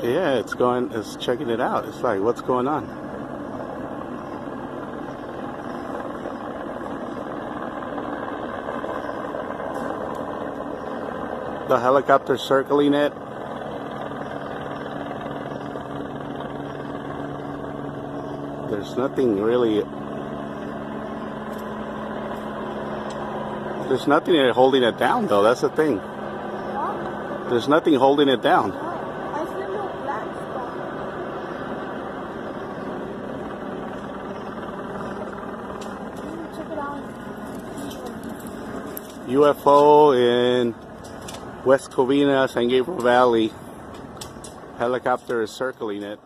Yeah, it's checking it out. It's like, what's going on? The helicopter circling it. There's nothing really. There's nothing holding it down, though. That's the thing. What? There's nothing holding it down. I see no black spot. Check it out. UFO in West Covina, San Gabriel Valley. Helicopter is circling it.